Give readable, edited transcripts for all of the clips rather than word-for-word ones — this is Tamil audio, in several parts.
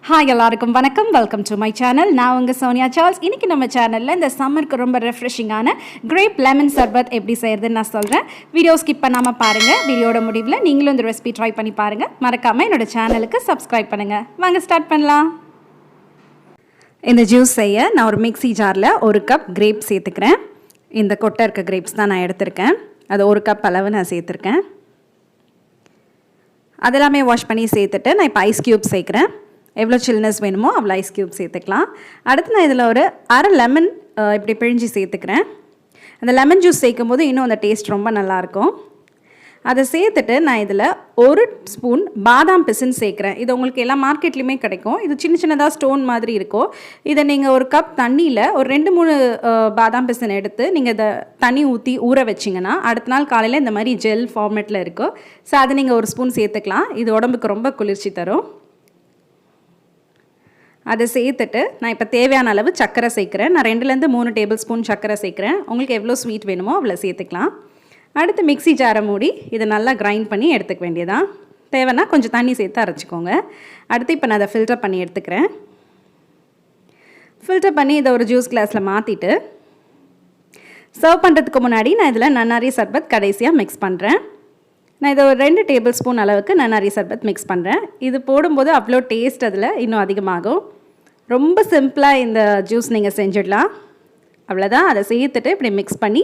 ஹாய் எல்லாருக்கும் வணக்கம். Welcome to my channel. நான் உங்கள் சோனியா சார்ல்ஸ். இன்றைக்கி நம்ம சேனலில் இந்த சம்மருக்கு ரொம்ப ரெஃப்ரெஷிங்கான கிரேப் லெமன் சர்பத் எப்படி செய்கிறதுன்னு நான் சொல்கிறேன். வீடியோ ஸ்கிப் பண்ணாமல் பாருங்கள். வீடியோட முடிவில் நீங்களும் இந்த ரெசிபி ட்ரை பண்ணி பாருங்கள். மறக்காமல் என்னோடய சேனலுக்கு சப்ஸ்கிரைப் பண்ணுங்கள். வாங்க ஸ்டார்ட் பண்ணலாம். இந்த ஜூஸ் செய்ய நான் ஒரு மிக்ஸி ஜாரில் 1 கப் கிரேப் சேர்த்துக்கிறேன். இந்த கொட்டை இருக்க கிரேப்ஸ் தான் நான் எடுத்திருக்கேன். அது 1 கப் அளவு நான் சேர்த்துருக்கேன். அதெல்லாமே வாஷ் பண்ணி சேர்த்துட்டு நான் இப்போ ஐஸ் க்யூப் சேர்க்குறேன். எவ்வளோ சில்னஸ் வேணுமோ அவ்வளோ ஐஸ் க்யூப் சேர்த்துக்கலாம். அடுத்து நான் இதில் ஒரு அரை லெமன் இப்படி பிழிஞ்சு சேர்த்துக்கிறேன். அந்த லெமன் ஜூஸ் சேர்க்கும் போது இன்னும் அந்த டேஸ்ட் ரொம்ப நல்லாயிருக்கும். அதை சேர்த்துட்டு நான் இதில் 1 ஸ்பூன் பாதாம் பிசின் சேர்க்குறேன். இது உங்களுக்கு எல்லா மார்க்கெட்லேயுமே கிடைக்கும். இது சின்ன சின்னதாக ஸ்டோன் மாதிரி இருக்கும். இதை நீங்கள் 1 கப் தண்ணியில் ஒரு 2-3 பாதாம் பிசின் எடுத்து நீங்கள் இதை தண்ணி ஊற்றி ஊற வச்சிங்கன்னா அடுத்த நாள் காலையில் இந்த மாதிரி ஜெல் ஃபார்மேட்டில் இருக்கும். ஸோ அதை நீங்கள் 1 ஸ்பூன் சேர்த்துக்கலாம். இது உடம்புக்கு ரொம்ப குளிர்ச்சி தரும். அதை சேர்த்துட்டு நான் இப்போ தேவையான அளவு சர்க்கரை சேர்க்குறேன். நான் 2-3 டேபிள் ஸ்பூன் சர்க்கரை சேர்க்குறேன். உங்களுக்கு எவ்வளோ ஸ்வீட் வேணுமோ அவ்வளோ சேர்த்துக்கலாம். அடுத்து மிக்ஸி ஜாரை மூடி இதை நல்லா கிரைண்ட் பண்ணி எடுத்துக்க வேண்டியதான். தேவைன்னா கொஞ்சம் தண்ணி சேர்த்து அரைச்சிக்கோங்க. அடுத்து இப்போ நான் அதை ஃபில்டர் பண்ணி எடுத்துக்கிறேன். ஃபில்டர் பண்ணி இதை ஒரு ஜூஸ் கிளாஸில் மாற்றிட்டு சர்வ் பண்ணுறதுக்கு முன்னாடி நான் இதில் நன்னாரி சர்பத் கடைசியாக மிக்ஸ் பண்ணுறேன். நான் இதை ஒரு 2 டேபிள் ஸ்பூன் அளவுக்கு நன்னாரி சர்பத் மிக்ஸ் பண்ணுறேன். இது போடும்போது அவ்வளோ டேஸ்ட் அதில் இன்னும் அதிகமாகும். ரொம்ப சிம்பிளாக இந்த ஜூஸ் நீங்கள் செஞ்சிடலாம். அவ்வளோதான். அதை சேர்த்துட்டு இப்படி மிக்ஸ் பண்ணி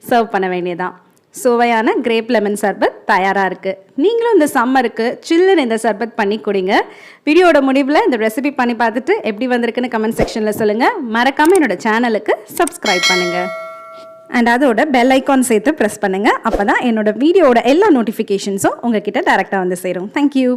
சர்வ் பண்ண வேண்டியதான். சுவையான கிரேப் லெமன் சர்பத் தயாராக இருக்குது. நீங்களும் இந்த சம்மருக்கு சில்லுன்னு இந்த சர்பத் பண்ணி குடிங்க. வீடியோட முடிவில் இந்த ரெசிபி பண்ணி பார்த்துட்டு எப்படி வந்திருக்குன்னு கமெண்ட் செக்ஷனில் சொல்லுங்கள். மறக்காமல் என்னோடய சேனலுக்கு சப்ஸ்கிரைப் பண்ணுங்கள். அண்ட் அதோட பெல் ஐக்கான் சேர்த்து ப்ரெஸ் பண்ணுங்கள். அப்போ தான் என்னோடய வீடியோட எல்லா நோட்டிஃபிகேஷன்ஸும் உங்கள் கிட்ட டேரெக்டாக வந்து சேரும். தேங்க்யூ.